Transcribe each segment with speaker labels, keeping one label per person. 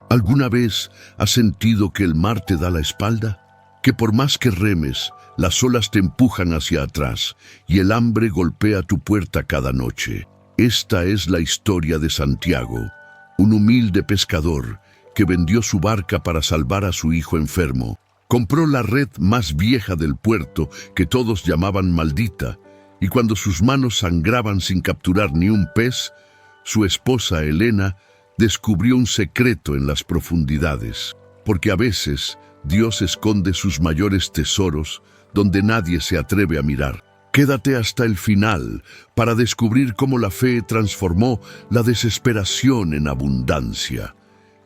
Speaker 1: ¿Alguna vez has sentido que el mar te da la espalda? Que por más que remes, las olas te empujan hacia atrás y el hambre golpea tu puerta cada noche. Esta es la historia de Santiago, un humilde pescador que vendió su barca para salvar a su hijo enfermo. Compró la red más vieja del puerto, que todos llamaban maldita, y cuando sus manos sangraban sin capturar ni un pez, su esposa Elena descubrió un secreto en las profundidades, porque a veces Dios esconde sus mayores tesoros donde nadie se atreve a mirar. Quédate hasta el final para descubrir cómo la fe transformó la desesperación en abundancia.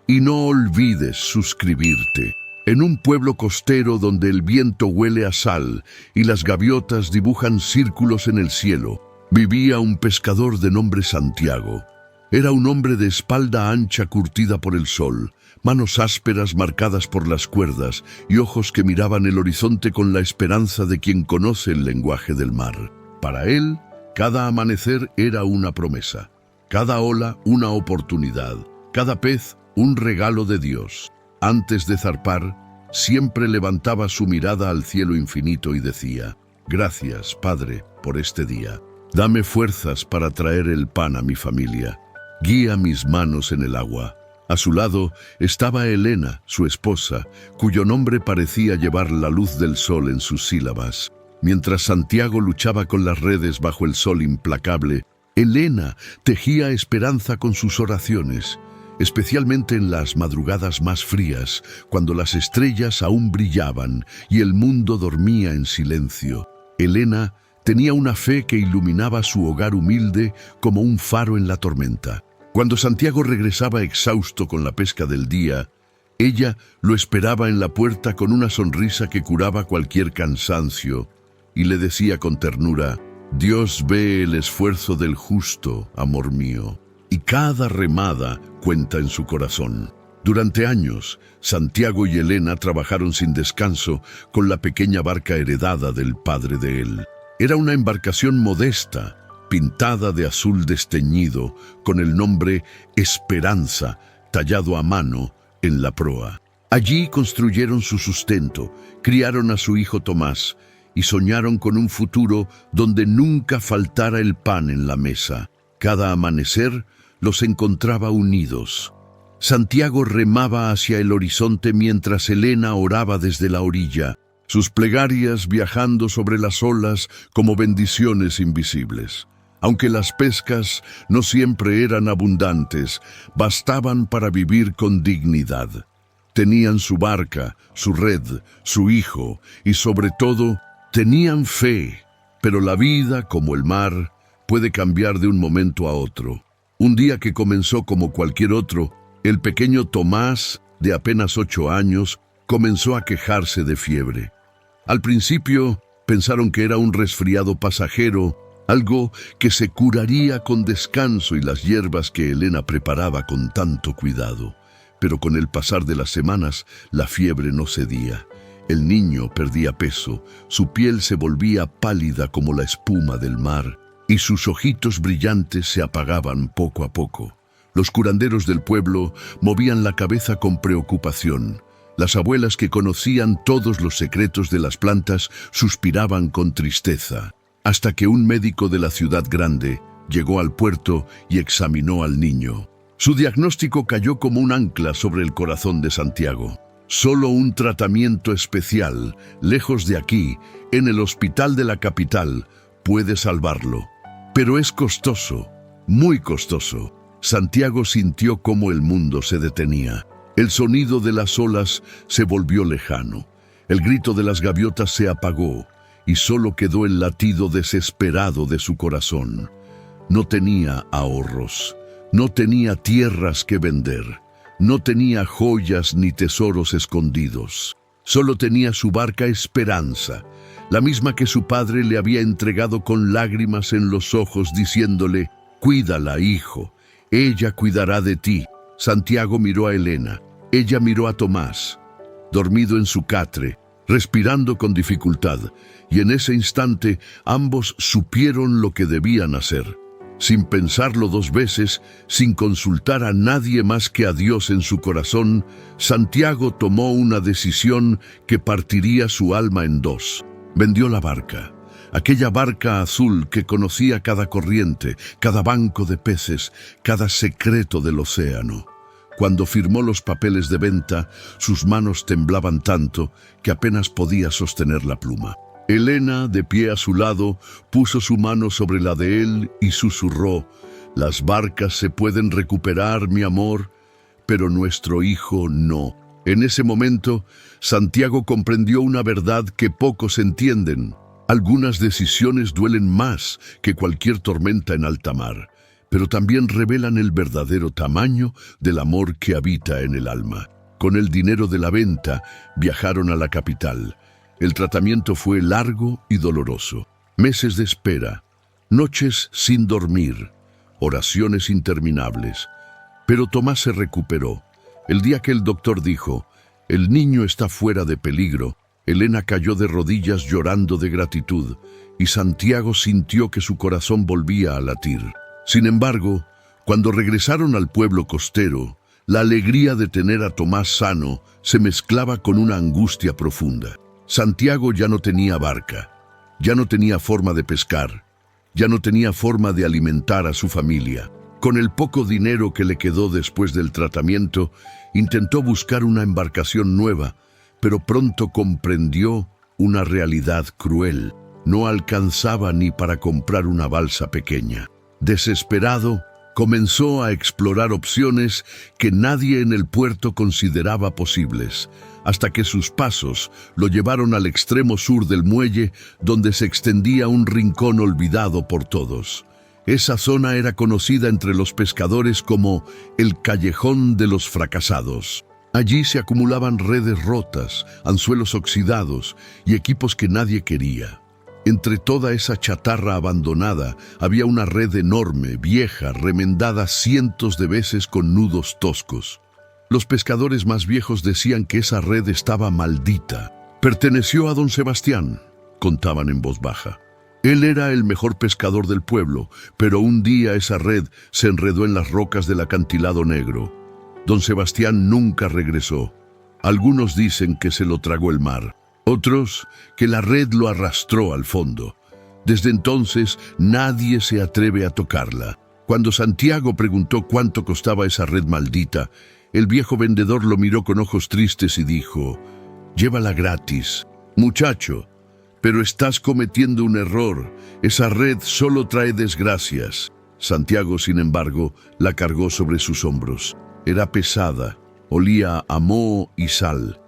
Speaker 1: Y no olvides suscribirte. En un pueblo costero donde el viento huele a sal y las gaviotas dibujan círculos en el cielo, vivía un pescador de nombre Santiago. Era un hombre de espalda ancha curtida por el sol, manos ásperas marcadas por las cuerdas y ojos que miraban el horizonte con la esperanza de quien conoce el lenguaje del mar. Para él, cada amanecer era una promesa, cada ola una oportunidad, cada pez un regalo de Dios. Antes de zarpar, siempre levantaba su mirada al cielo infinito y decía: «Gracias, Padre, por este día. Dame fuerzas para traer el pan a mi familia. Guía mis manos en el agua». A su lado estaba Elena, su esposa, cuyo nombre parecía llevar la luz del sol en sus sílabas. Mientras Santiago luchaba con las redes bajo el sol implacable, Elena tejía esperanza con sus oraciones, especialmente en las madrugadas más frías, cuando las estrellas aún brillaban y el mundo dormía en silencio. Elena tenía una fe que iluminaba su hogar humilde como un faro en la tormenta. Cuando Santiago regresaba exhausto con la pesca del día, ella lo esperaba en la puerta con una sonrisa que curaba cualquier cansancio y le decía con ternura: «Dios ve el esfuerzo del justo, amor mío, y cada remada cuenta en su corazón». Durante años, Santiago y Elena trabajaron sin descanso con la pequeña barca heredada del padre de él. Era una embarcación modesta, pintada de azul desteñido, con el nombre Esperanza tallado a mano en la proa. Allí construyeron su sustento, criaron a su hijo Tomás y soñaron con un futuro donde nunca faltara el pan en la mesa. Cada amanecer los encontraba unidos. Santiago remaba hacia el horizonte mientras Elena oraba desde la orilla, sus plegarias viajando sobre las olas como bendiciones invisibles. Aunque las pescas no siempre eran abundantes, bastaban para vivir con dignidad. Tenían su barca, su red, su hijo y sobre todo, tenían fe. Pero la vida, como el mar, puede cambiar de un momento a otro. Un día que comenzó como cualquier otro, el pequeño Tomás, de apenas 8 años, comenzó a quejarse de fiebre. Al principio, pensaron que era un resfriado pasajero, algo que se curaría con descanso y las hierbas que Elena preparaba con tanto cuidado. Pero con el pasar de las semanas, la fiebre no cedía. El niño perdía peso, su piel se volvía pálida como la espuma del mar, y sus ojitos brillantes se apagaban poco a poco. Los curanderos del pueblo movían la cabeza con preocupación. Las abuelas que conocían todos los secretos de las plantas suspiraban con tristeza, hasta que un médico de la ciudad grande llegó al puerto y examinó al niño. Su diagnóstico cayó como un ancla sobre el corazón de Santiago. Solo un tratamiento especial, lejos de aquí, en el hospital de la capital, puede salvarlo. Pero es costoso, muy costoso. Santiago sintió cómo el mundo se detenía. El sonido de las olas se volvió lejano. El grito de las gaviotas se apagó y solo quedó el latido desesperado de su corazón. No tenía ahorros, no tenía tierras que vender, no tenía joyas ni tesoros escondidos. Solo tenía su barca Esperanza, la misma que su padre le había entregado con lágrimas en los ojos, diciéndole: «Cuídala, hijo, ella cuidará de ti». Santiago miró a Elena, ella miró a Tomás, dormido en su catre, respirando con dificultad, y en ese instante ambos supieron lo que debían hacer. Sin pensarlo dos veces, sin consultar a nadie más que a Dios en su corazón, Santiago tomó una decisión que partiría su alma en dos. Vendió la barca, aquella barca azul que conocía cada corriente, cada banco de peces, cada secreto del océano. Cuando firmó los papeles de venta, sus manos temblaban tanto que apenas podía sostener la pluma. Elena, de pie a su lado, puso su mano sobre la de él y susurró: «Las barcas se pueden recuperar, mi amor, pero nuestro hijo no». En ese momento, Santiago comprendió una verdad que pocos entienden. Algunas decisiones duelen más que cualquier tormenta en alta mar, pero también revelan el verdadero tamaño del amor que habita en el alma. Con el dinero de la venta, viajaron a la capital. El tratamiento fue largo y doloroso. Meses de espera, noches sin dormir, oraciones interminables. Pero Tomás se recuperó. El día que el doctor dijo: «El niño está fuera de peligro», Elena cayó de rodillas llorando de gratitud, y Santiago sintió que su corazón volvía a latir. Sin embargo, cuando regresaron al pueblo costero, la alegría de tener a Tomás sano se mezclaba con una angustia profunda. Santiago ya no tenía barca, ya no tenía forma de pescar, ya no tenía forma de alimentar a su familia. Con el poco dinero que le quedó después del tratamiento, intentó buscar una embarcación nueva, pero pronto comprendió una realidad cruel. No alcanzaba ni para comprar una balsa pequeña. Desesperado, comenzó a explorar opciones que nadie en el puerto consideraba posibles, hasta que sus pasos lo llevaron al extremo sur del muelle, donde se extendía un rincón olvidado por todos. Esa zona era conocida entre los pescadores como el Callejón de los Fracasados. Allí se acumulaban redes rotas, anzuelos oxidados y equipos que nadie quería. Entre toda esa chatarra abandonada había una red enorme, vieja, remendada cientos de veces con nudos toscos. Los pescadores más viejos decían que esa red estaba maldita. Perteneció a don Sebastián, contaban en voz baja. Él era el mejor pescador del pueblo, pero un día esa red se enredó en las rocas del acantilado negro. Don Sebastián nunca regresó. Algunos dicen que se lo tragó el mar, otros que la red lo arrastró al fondo. Desde entonces nadie se atreve a tocarla. Cuando Santiago preguntó cuánto costaba esa red maldita, el viejo vendedor lo miró con ojos tristes y dijo: «Llévala gratis, muchacho, pero estás cometiendo un error. Esa red solo trae desgracias». Santiago, sin embargo, la cargó sobre sus hombros. Era pesada, olía a moho y sal,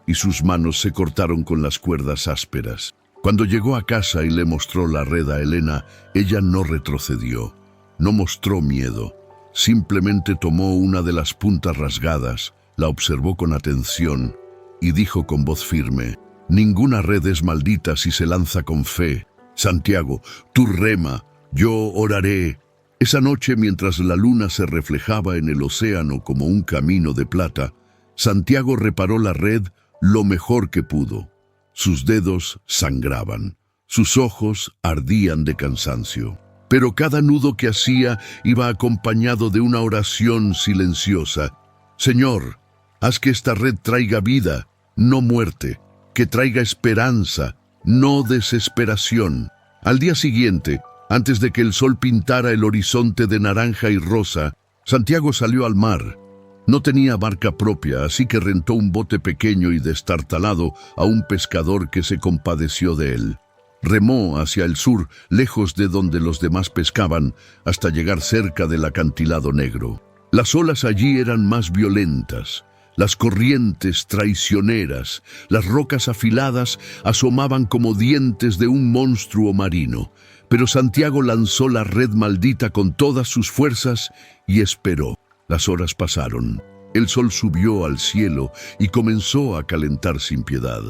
Speaker 1: y sus manos se cortaron con las cuerdas ásperas. Cuando llegó a casa y le mostró la red a Elena, ella no retrocedió, no mostró miedo. Simplemente tomó una de las puntas rasgadas, la observó con atención y dijo con voz firme: «Ninguna red es maldita si se lanza con fe. Santiago, tú rema, yo oraré». Esa noche, mientras la luna se reflejaba en el océano como un camino de plata, Santiago reparó la red lo mejor que pudo. Sus dedos sangraban, sus ojos ardían de cansancio. Pero cada nudo que hacía iba acompañado de una oración silenciosa. «Señor, haz que esta red traiga vida, no muerte, que traiga esperanza, no desesperación». Al día siguiente, antes de que el sol pintara el horizonte de naranja y rosa, Santiago salió al mar. No tenía barca propia, así que rentó un bote pequeño y destartalado a un pescador que se compadeció de él. Remó hacia el sur, lejos de donde los demás pescaban, hasta llegar cerca del acantilado negro. Las olas allí eran más violentas, las corrientes traicioneras, las rocas afiladas asomaban como dientes de un monstruo marino. Pero Santiago lanzó la red maldita con todas sus fuerzas y esperó. Las horas pasaron. El sol subió al cielo y comenzó a calentar sin piedad.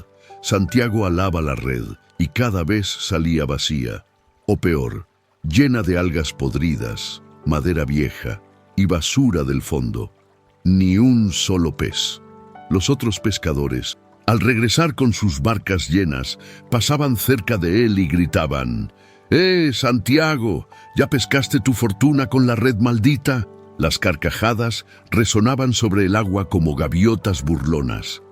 Speaker 1: Santiago alaba la red y cada vez salía vacía, o peor, llena de algas podridas, madera vieja y basura del fondo. Ni un solo pez. Los otros pescadores, al regresar con sus barcas llenas, pasaban cerca de él y gritaban: Santiago! ¿Ya pescaste tu fortuna con la red maldita? Las carcajadas resonaban sobre el agua como gaviotas burlonas.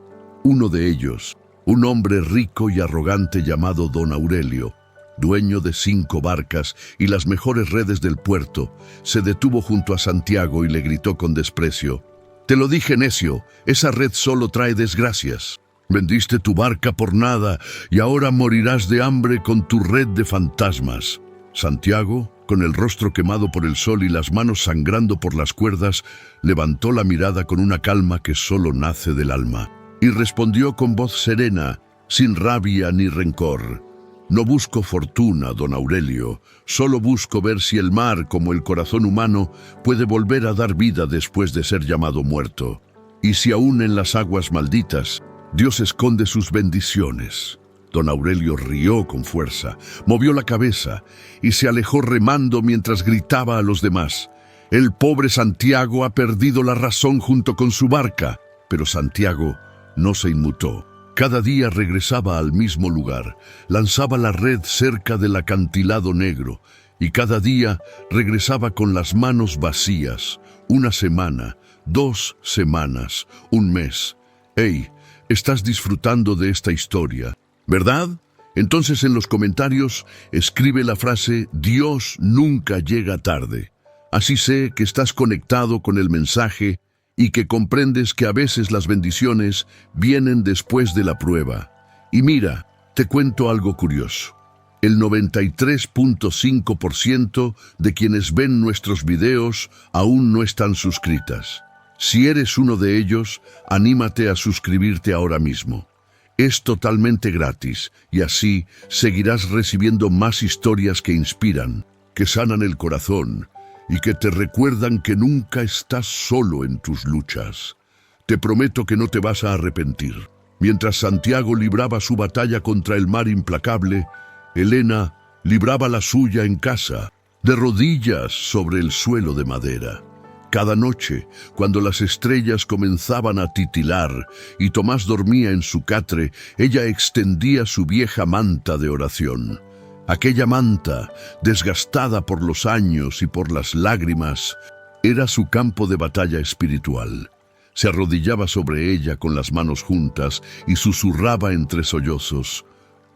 Speaker 1: Uno de ellos, un hombre rico y arrogante llamado Don Aurelio, dueño de 5 barcas y las mejores redes del puerto, se detuvo junto a Santiago y le gritó con desprecio: «Te lo dije, necio, esa red solo trae desgracias. Vendiste tu barca por nada y ahora morirás de hambre con tu red de fantasmas». Santiago, con el rostro quemado por el sol y las manos sangrando por las cuerdas, levantó la mirada con una calma que solo nace del alma, y respondió con voz serena, sin rabia ni rencor: «No busco fortuna, don Aurelio, solo busco ver si el mar, como el corazón humano, puede volver a dar vida después de ser llamado muerto. Y si aún en las aguas malditas, Dios esconde sus bendiciones». Don Aurelio rió con fuerza, movió la cabeza y se alejó remando mientras gritaba a los demás: «El pobre Santiago ha perdido la razón junto con su barca». Pero Santiago no se inmutó. Cada día regresaba al mismo lugar, lanzaba la red cerca del acantilado negro, y cada día regresaba con las manos vacías. 1 semana, 2 semanas, 1 mes. «Hey, estás disfrutando de esta historia, ¿verdad? Entonces en los comentarios escribe la frase «Dios nunca llega tarde». Así sé que estás conectado con el mensaje y que comprendes que a veces las bendiciones vienen después de la prueba. Y mira, te cuento algo curioso. El 93.5% de quienes ven nuestros videos aún no están suscritas. Si eres uno de ellos, anímate a suscribirte ahora mismo. Es totalmente gratis y así seguirás recibiendo más historias que inspiran, que sanan el corazón y que te recuerdan que nunca estás solo en tus luchas. Te prometo que no te vas a arrepentir. Mientras Santiago libraba su batalla contra el mar implacable, Elena libraba la suya en casa, de rodillas sobre el suelo de madera. Cada noche, cuando las estrellas comenzaban a titilar y Tomás dormía en su catre, ella extendía su vieja manta de oración. Aquella manta, desgastada por los años y por las lágrimas, era su campo de batalla espiritual. Se arrodillaba sobre ella con las manos juntas y susurraba entre sollozos: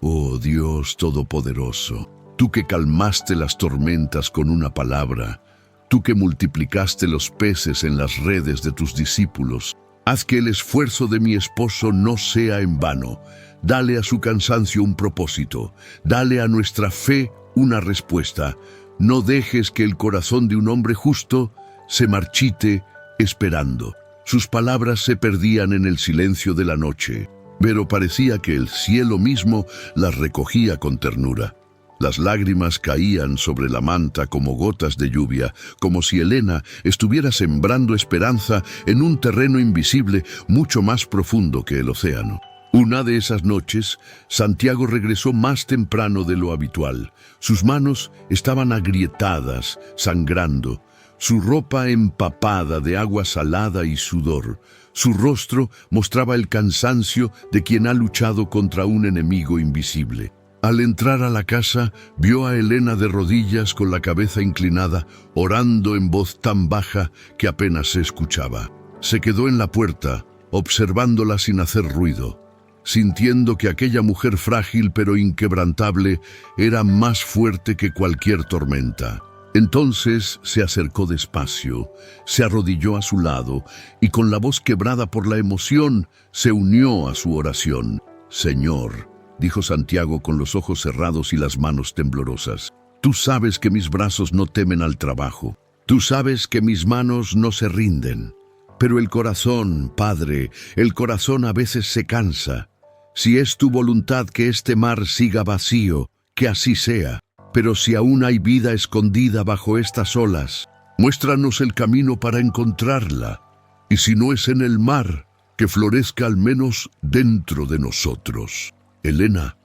Speaker 1: «Oh Dios Todopoderoso, tú que calmaste las tormentas con una palabra, tú que multiplicaste los peces en las redes de tus discípulos, haz que el esfuerzo de mi esposo no sea en vano. Dale a su cansancio un propósito, dale a nuestra fe una respuesta. No dejes que el corazón de un hombre justo se marchite esperando». Sus palabras se perdían en el silencio de la noche, pero parecía que el cielo mismo las recogía con ternura. Las lágrimas caían sobre la manta como gotas de lluvia, como si Elena estuviera sembrando esperanza en un terreno invisible mucho más profundo que el océano. Una de esas noches, Santiago regresó más temprano de lo habitual. Sus manos estaban agrietadas, sangrando, su ropa empapada de agua salada y sudor. Su rostro mostraba el cansancio de quien ha luchado contra un enemigo invisible. Al entrar a la casa, vio a Elena de rodillas con la cabeza inclinada, orando en voz tan baja que apenas se escuchaba. Se quedó en la puerta, observándola sin hacer ruido, sintiendo que aquella mujer frágil pero inquebrantable era más fuerte que cualquier tormenta. Entonces se acercó despacio, se arrodilló a su lado y con la voz quebrada por la emoción se unió a su oración. «Señor», dijo Santiago con los ojos cerrados y las manos temblorosas, «tú sabes que mis brazos no temen al trabajo, tú sabes que mis manos no se rinden, pero el corazón, Padre, el corazón a veces se cansa. Si es tu voluntad que este mar siga vacío, que así sea. Pero si aún hay vida escondida bajo estas olas, muéstranos el camino para encontrarla. Y si no es en el mar, que florezca al menos dentro de nosotros». Elena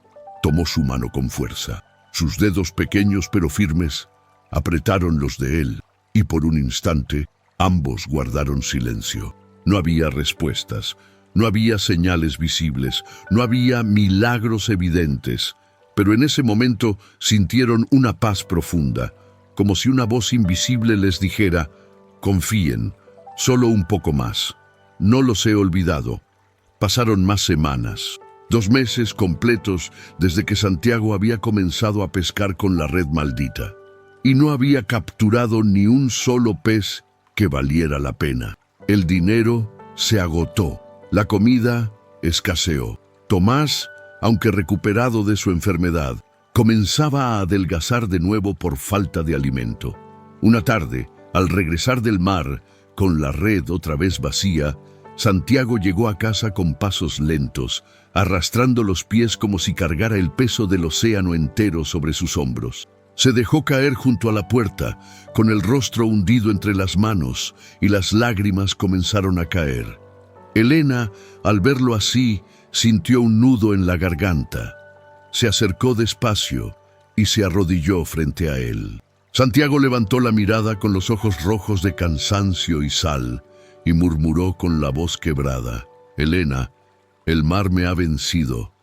Speaker 1: tomó su mano con fuerza. Sus dedos pequeños pero firmes apretaron los de él, y por un instante ambos guardaron silencio. No había respuestas, no había señales visibles, no había milagros evidentes. pero en ese momento sintieron una paz profunda, como si una voz invisible les dijera: confíen, solo un poco más. No los he olvidado. Pasaron más semanas, 2 meses completos desde que Santiago había comenzado a pescar con la red maldita, y no había capturado ni un solo pez que valiera la pena. El dinero se agotó, la comida escaseó. Tomás, aunque recuperado de su enfermedad, comenzaba a adelgazar de nuevo por falta de alimento. Una tarde, al regresar del mar, con la red otra vez vacía, Santiago llegó a casa con pasos lentos, arrastrando los pies como si cargara el peso del océano entero sobre sus hombros. Se dejó caer junto a la puerta, con el rostro hundido entre las manos, y las lágrimas comenzaron a caer. Elena, al verlo así, sintió un nudo en la garganta. Se acercó despacio y se arrodilló frente a él. Santiago levantó la mirada con los ojos rojos de cansancio y sal, y murmuró con la voz quebrada: Elena, el mar me ha vencido.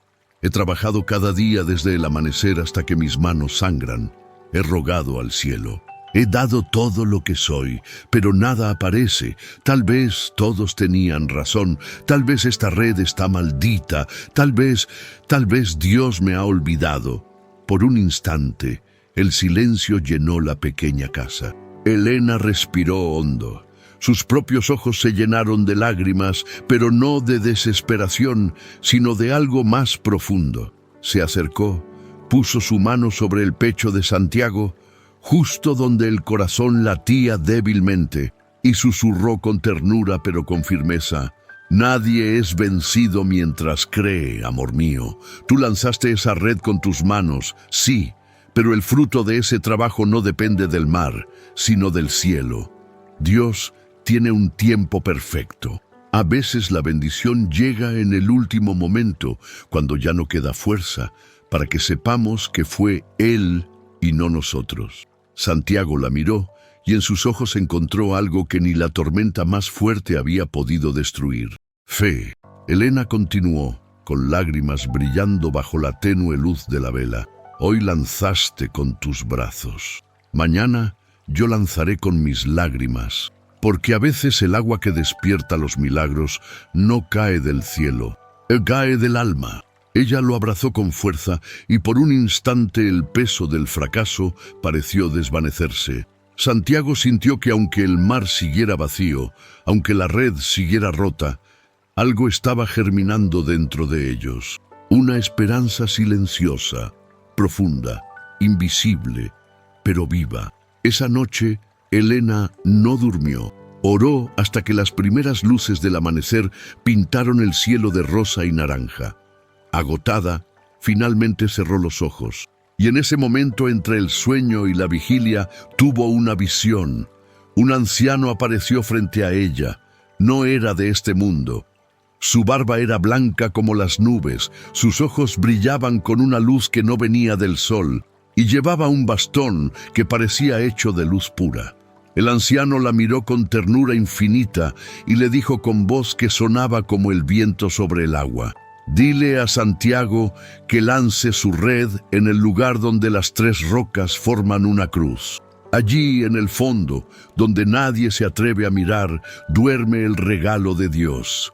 Speaker 1: He trabajado cada día desde el amanecer hasta que mis manos sangran. He rogado al cielo. He dado todo lo que soy, pero nada aparece. Tal vez todos tenían razón. Tal vez esta red está maldita. Tal vez Dios me ha olvidado. Por un instante, el silencio llenó la pequeña casa. Elena respiró hondo. Sus propios ojos se llenaron de lágrimas, pero no de desesperación, sino de algo más profundo. Se acercó, puso su mano sobre el pecho de Santiago, justo donde el corazón latía débilmente, y susurró con ternura pero con firmeza: nadie es vencido mientras cree, amor mío. Tú lanzaste esa red con tus manos, sí, pero el fruto de ese trabajo no depende del mar, sino del cielo. Dios tiene un tiempo perfecto. A veces la bendición llega en el último momento, cuando ya no queda fuerza, para que sepamos que fue Él y no nosotros. Santiago la miró y en sus ojos encontró algo que ni la tormenta más fuerte había podido destruir: fe. Elena continuó, con lágrimas brillando bajo la tenue luz de la vela: hoy lanzaste con tus brazos. Mañana yo lanzaré con mis lágrimas. Porque a veces el agua que despierta los milagros no cae del cielo, cae del alma. Ella lo abrazó con fuerza y por un instante el peso del fracaso pareció desvanecerse. Santiago sintió que aunque el mar siguiera vacío, aunque la red siguiera rota, algo estaba germinando dentro de ellos. Una esperanza silenciosa, profunda, invisible, pero viva. Esa noche, Elena no durmió. Oró hasta que las primeras luces del amanecer pintaron el cielo de rosa y naranja. Agotada, finalmente cerró los ojos, y en ese momento, entre el sueño y la vigilia, tuvo una visión. Un anciano apareció frente a ella. No era de este mundo. Su barba era blanca como las nubes, sus ojos brillaban con una luz que no venía del sol, y llevaba un bastón que parecía hecho de luz pura. El anciano la miró con ternura infinita y le dijo con voz que sonaba como el viento sobre el agua: dile a Santiago que lance su red en el lugar donde las 3 rocas forman una cruz. Allí, en el fondo, donde nadie se atreve a mirar, duerme el regalo de Dios.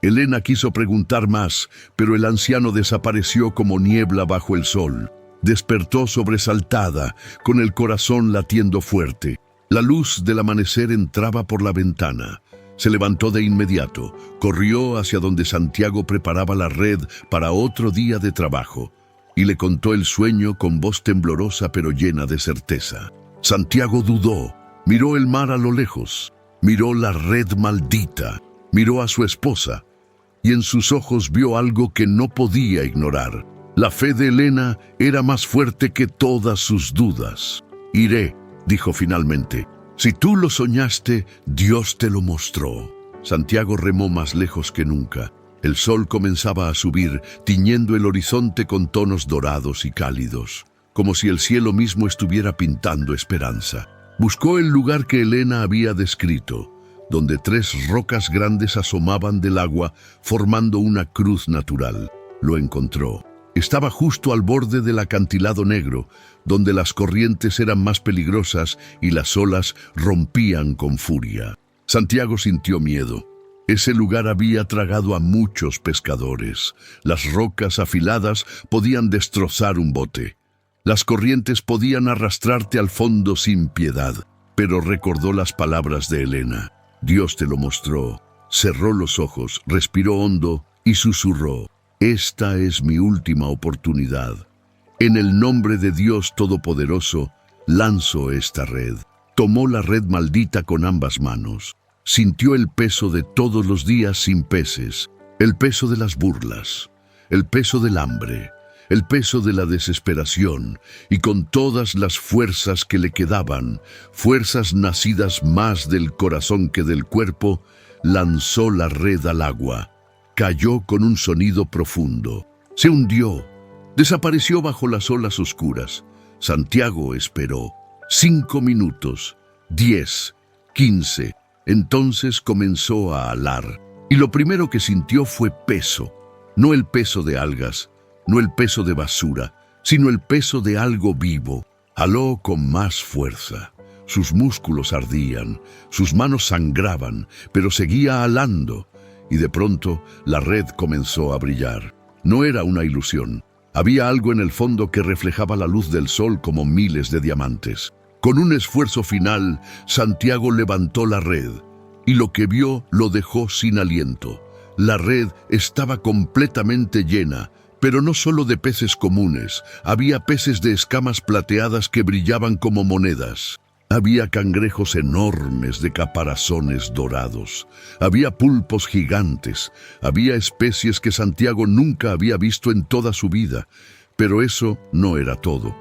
Speaker 1: Elena quiso preguntar más, pero el anciano desapareció como niebla bajo el sol. Despertó sobresaltada, con el corazón latiendo fuerte. La luz del amanecer entraba por la ventana. Se levantó de inmediato, corrió hacia donde Santiago preparaba la red para otro día de trabajo, y le contó el sueño con voz temblorosa pero llena de certeza. Santiago dudó, miró el mar a lo lejos, miró la red maldita, miró a su esposa, y en sus ojos vio algo que no podía ignorar. La fe de Elena era más fuerte que todas sus dudas. Iré, dijo finalmente. Si tú lo soñaste, Dios te lo mostró. Santiago remó más lejos que nunca. El sol comenzaba a subir, tiñendo el horizonte con tonos dorados y cálidos, como si el cielo mismo estuviera pintando esperanza. Buscó el lugar que Elena había descrito, donde 3 rocas grandes asomaban del agua, formando una cruz natural. Lo encontró. Estaba justo al borde del acantilado negro, donde las corrientes eran más peligrosas y las olas rompían con furia. Santiago sintió miedo. Ese lugar había tragado a muchos pescadores. Las rocas afiladas podían destrozar un bote. Las corrientes podían arrastrarte al fondo sin piedad. Pero recordó las palabras de Elena. Dios te lo mostró. Cerró los ojos, respiró hondo y susurró: esta es mi última oportunidad. En el nombre de Dios Todopoderoso, lanzo esta red. Tomó la red maldita con ambas manos. Sintió el peso de todos los días sin peces, el peso de las burlas, el peso del hambre, el peso de la desesperación, y con todas las fuerzas que le quedaban, fuerzas nacidas más del corazón que del cuerpo, lanzó la red al agua. Cayó con un sonido profundo. Se hundió. Desapareció bajo las olas oscuras. Santiago esperó. 5 minutos, 10, 15. Entonces comenzó a alar. Y lo primero que sintió fue peso. No el peso de algas, no el peso de basura, sino el peso de algo vivo. Aló con más fuerza. Sus músculos ardían, sus manos sangraban, pero seguía alando. Y de pronto la red comenzó a brillar. No era una ilusión. Había algo en el fondo que reflejaba la luz del sol como miles de diamantes. Con un esfuerzo final, Santiago levantó la red, y lo que vio lo dejó sin aliento. La red estaba completamente llena, pero no solo de peces comunes. Había peces de escamas plateadas que brillaban como monedas. Había cangrejos enormes de caparazones dorados. Había pulpos gigantes. Había especies que Santiago nunca había visto en toda su vida. Pero eso no era todo.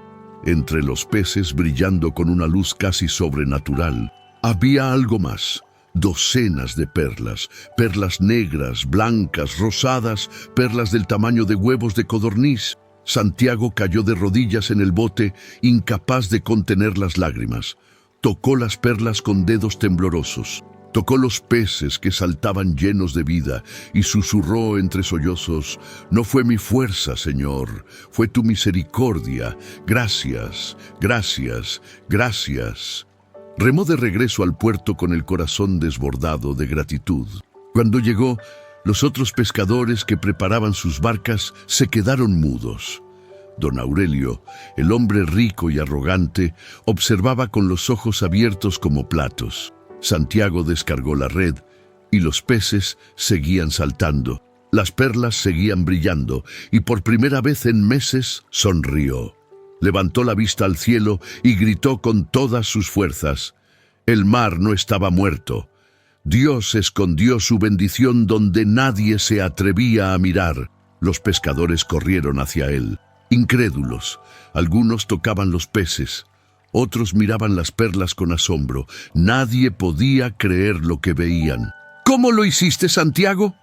Speaker 1: Entre los peces, brillando con una luz casi sobrenatural, había algo más. Docenas de perlas, perlas negras, blancas, rosadas, perlas del tamaño de huevos de codorniz. Santiago cayó de rodillas en el bote, incapaz de contener las lágrimas. Tocó las perlas con dedos temblorosos. Tocó los peces que saltaban llenos de vida y susurró entre sollozos: no fue mi fuerza, Señor, fue tu misericordia. Gracias, gracias, gracias. Remó de regreso al puerto con el corazón desbordado de gratitud. Cuando llegó, los otros pescadores que preparaban sus barcas se quedaron mudos. Don Aurelio, el hombre rico y arrogante, observaba con los ojos abiertos como platos. Santiago descargó la red y los peces seguían saltando. Las perlas seguían brillando y por primera vez en meses sonrió. Levantó la vista al cielo y gritó con todas sus fuerzas. El mar no estaba muerto. Dios escondió su bendición donde nadie se atrevía a mirar. Los pescadores corrieron hacia él, incrédulos. Algunos tocaban los peces. Otros miraban las perlas con asombro. Nadie podía creer lo que veían. ¿Cómo lo hiciste, Santiago?,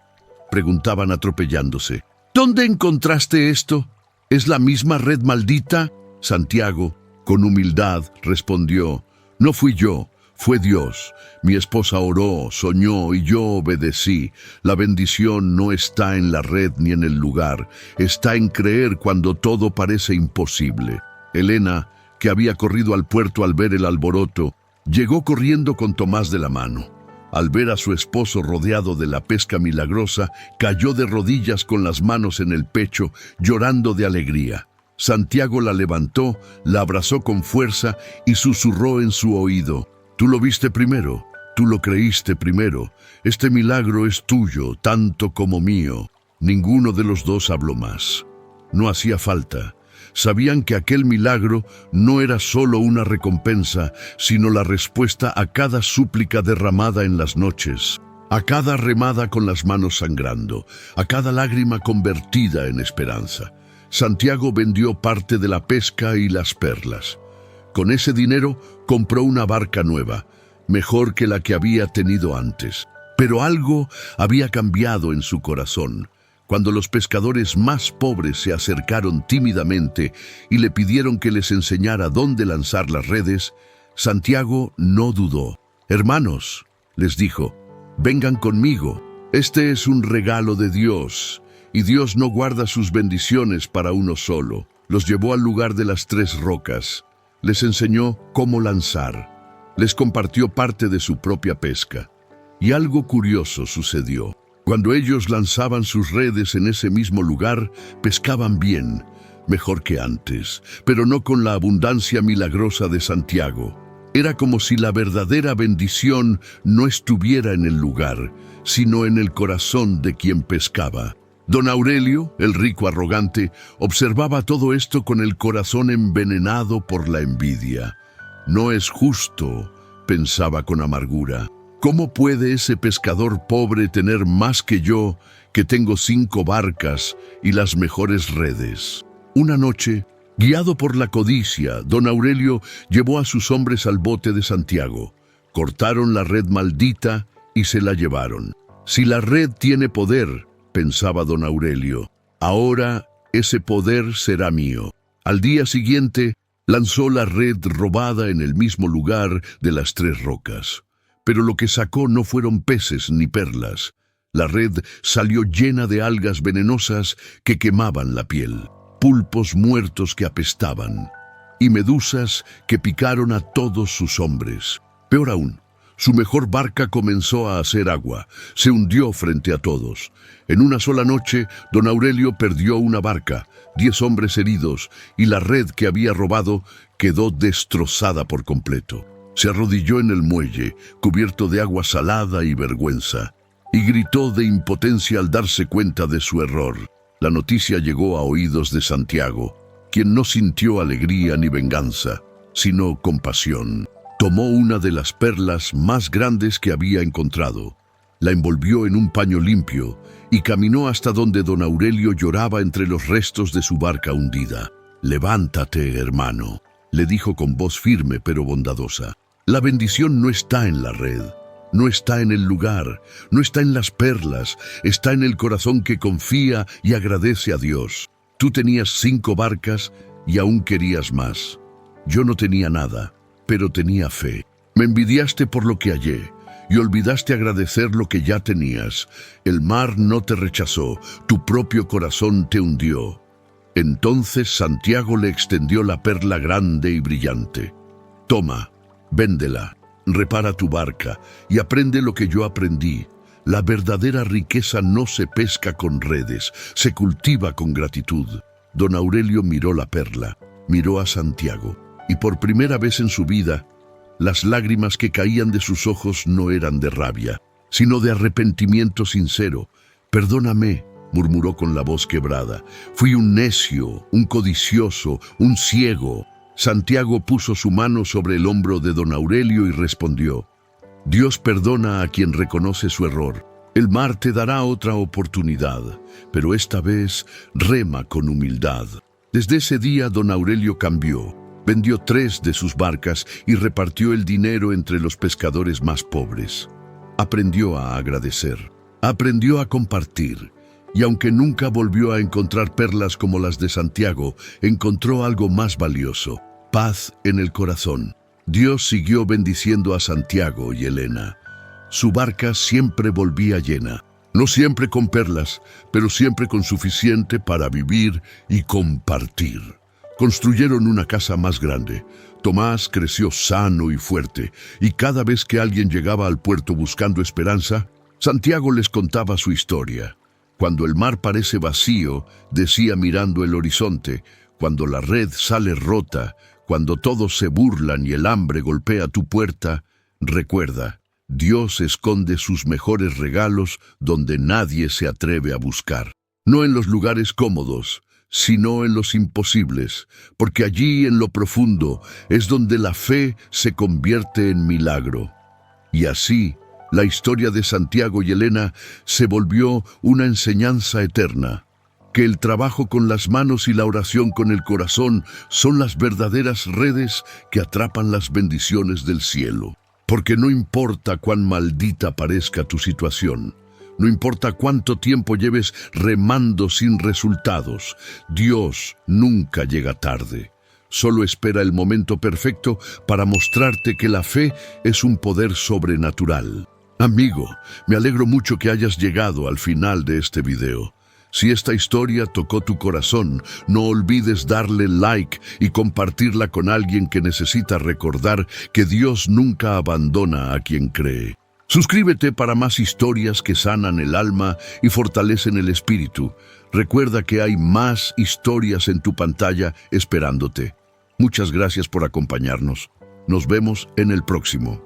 Speaker 1: preguntaban atropellándose. ¿Dónde encontraste esto? ¿Es la misma red maldita? Santiago, con humildad, respondió: no fui yo, fue Dios. Mi esposa oró, soñó y yo obedecí. La bendición no está en la red ni en el lugar. Está en creer cuando todo parece imposible. Elena, que había corrido al puerto al ver el alboroto, llegó corriendo con Tomás de la mano. Al ver a su esposo rodeado de la pesca milagrosa, cayó de rodillas con las manos en el pecho, llorando de alegría. Santiago la levantó, la abrazó con fuerza y susurró en su oído: tú lo viste primero, tú lo creíste primero. Este milagro es tuyo, tanto como mío. Ninguno de los dos habló más. No hacía falta. Sabían que aquel milagro no era solo una recompensa, sino la respuesta a cada súplica derramada en las noches, a cada remada con las manos sangrando, a cada lágrima convertida en esperanza. Santiago vendió parte de la pesca y las perlas. Con ese dinero compró una barca nueva, mejor que la que había tenido antes. Pero algo había cambiado en su corazón. Cuando los pescadores más pobres se acercaron tímidamente y le pidieron que les enseñara dónde lanzar las redes, Santiago no dudó. «Hermanos», les dijo, «vengan conmigo. Este es un regalo de Dios, Y Dios no guarda sus bendiciones para uno solo. Los llevó al lugar de las 3 rocas. Les enseñó cómo lanzar. Les compartió parte de su propia pesca. Y algo curioso sucedió. Cuando ellos lanzaban sus redes en ese mismo lugar, pescaban bien, mejor que antes, pero no con la abundancia milagrosa de Santiago. Era como si la verdadera bendición no estuviera en el lugar, sino en el corazón de quien pescaba. Don Aurelio, el rico arrogante, observaba todo esto con el corazón envenenado por la envidia. No es justo, pensaba con amargura. ¿Cómo puede ese pescador pobre tener más que yo, que tengo 5 barcas y las mejores redes? Una noche, guiado por la codicia, don Aurelio llevó a sus hombres al bote de Santiago. Cortaron la red maldita y se la llevaron. Si la red tiene poder, pensaba don Aurelio, ahora ese poder será mío. Al día siguiente, lanzó la red robada en el mismo lugar de las 3 rocas. Pero lo que sacó no fueron peces ni perlas. La red salió llena de algas venenosas que quemaban la piel, pulpos muertos que apestaban, y medusas que picaron a todos sus hombres. Peor aún, su mejor barca comenzó a hacer agua, se hundió frente a todos. En una sola noche, don Aurelio perdió una barca, 10 hombres heridos, y la red que había robado quedó destrozada por completo. Se arrodilló en el muelle, cubierto de agua salada y vergüenza, y gritó de impotencia al darse cuenta de su error. La noticia llegó a oídos de Santiago, quien no sintió alegría ni venganza, sino compasión. Tomó una de las perlas más grandes que había encontrado, la envolvió en un paño limpio y caminó hasta donde don Aurelio lloraba entre los restos de su barca hundida. «Levántate, hermano», le dijo con voz firme pero bondadosa. La bendición no está en la red, no está en el lugar, no está en las perlas, está en el corazón que confía y agradece a Dios. Tú tenías 5 barcas y aún querías más. Yo no tenía nada, pero tenía fe. Me envidiaste por lo que hallé y olvidaste agradecer lo que ya tenías. El mar no te rechazó, tu propio corazón te hundió. Entonces Santiago le extendió la perla grande y brillante. Toma, véndela, repara tu barca y aprende lo que yo aprendí. La verdadera riqueza no se pesca con redes, se cultiva con gratitud. Don Aurelio miró la perla, miró a Santiago, y por primera vez en su vida, las lágrimas que caían de sus ojos no eran de rabia, sino de arrepentimiento sincero. «Perdóname», murmuró con la voz quebrada. «Fui un necio, un codicioso, un ciego». Santiago puso su mano sobre el hombro de don Aurelio y respondió: «Dios perdona a quien reconoce su error. El mar te dará otra oportunidad, pero esta vez rema con humildad». Desde ese día don Aurelio cambió. Vendió 3 de sus barcas y repartió el dinero entre los pescadores más pobres. Aprendió a agradecer, aprendió a compartir, y aunque nunca volvió a encontrar perlas como las de Santiago, encontró algo más valioso: paz en el corazón. Dios siguió bendiciendo a Santiago y Elena. Su barca siempre volvía llena, no siempre con perlas, pero siempre con suficiente para vivir y compartir. Construyeron una casa más grande. Tomás creció sano y fuerte, y cada vez que alguien llegaba al puerto buscando esperanza, Santiago les contaba su historia. Cuando el mar parece vacío, decía mirando el horizonte, cuando la red sale rota, cuando todos se burlan y el hambre golpea tu puerta, recuerda, Dios esconde sus mejores regalos donde nadie se atreve a buscar. No en los lugares cómodos, sino en los imposibles, porque allí en lo profundo es donde la fe se convierte en milagro. Y así, la historia de Santiago y Elena se volvió una enseñanza eterna, que el trabajo con las manos y la oración con el corazón son las verdaderas redes que atrapan las bendiciones del cielo. Porque no importa cuán maldita parezca tu situación, no importa cuánto tiempo lleves remando sin resultados, Dios nunca llega tarde. Solo espera el momento perfecto para mostrarte que la fe es un poder sobrenatural. Amigo, me alegro mucho que hayas llegado al final de este video. Si esta historia tocó tu corazón, no olvides darle like y compartirla con alguien que necesita recordar que Dios nunca abandona a quien cree. Suscríbete para más historias que sanan el alma y fortalecen el espíritu. Recuerda que hay más historias en tu pantalla esperándote. Muchas gracias por acompañarnos. Nos vemos en el próximo.